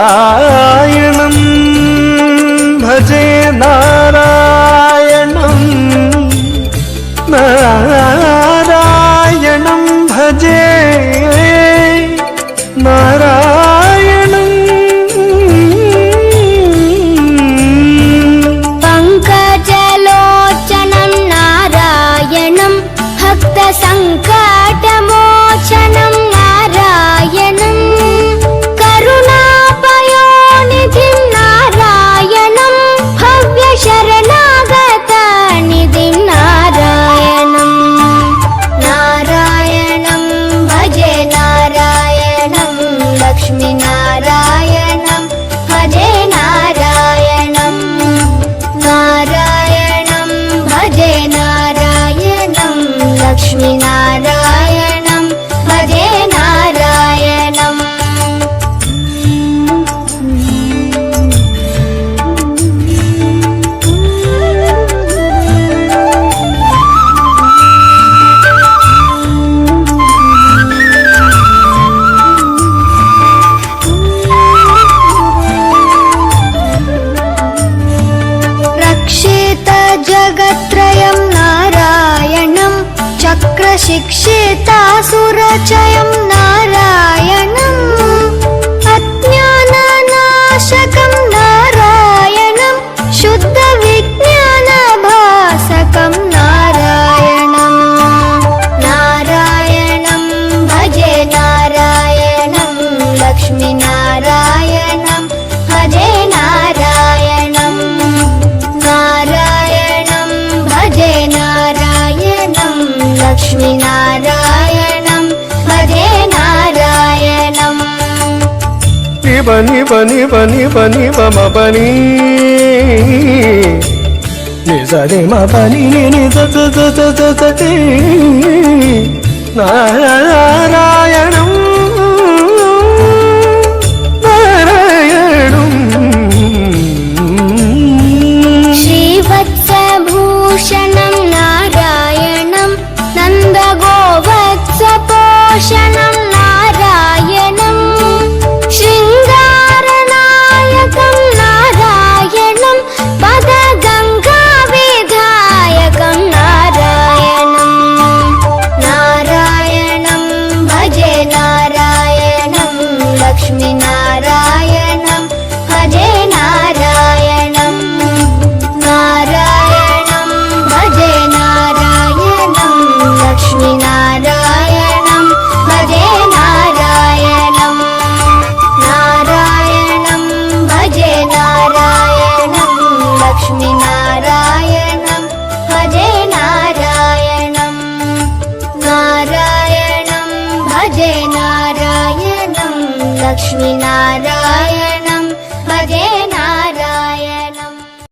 नारायणं भजे नारायणं नारायणं भजे नारायणं पङ्कजलोचनं नारायणं भक्तसङ्कटमोचनं नारायणं करुणापयोनिधिं नारायणं भव्यशरणागतनिधिं नारायणं नारायणं भजे नारायणं लक्ष्मीनारायणं भजे नारायणं नारायणं भजे नारायणं लक्ष्मीनारायणं भजे नारायणम् रक्षित जगत्त्रयं नारायणं चक्रशिक्षितासुरचयं नारायणम् अज्ञाननाशकं नारायणं शुद्धविज्ञानभासकं नारायणं नारायणं भजे नारायणं लक्ष्मीनारायणं भजे नारायणं नारायणं भजे नारायणं लक्ष्मीनारायणं भजे नारायणम् निबनि बनि बनि बनि बम बनि निजरे म बनि नि ज ज ज ज ज ज ति नारायणं नारायणं श्रीवत्सभूषणं नारायणं नन्दगोवत्सपोषणं नारायणं शृङ्गारनायकं नारायणं पदगङ्गाविधायकं नारायणं नारायणं भजे नारायणं लक्ष्मीनारायणं भजे नारायणं नारायणं भजे नारायणं लक्ष्मीनारायणं भजे नारायणं नारायणं भजे नारायणं लक्ष्मीनारायणं भजे नारायणं नारायणं भजे नारायणं लक्ष्मीनारायणं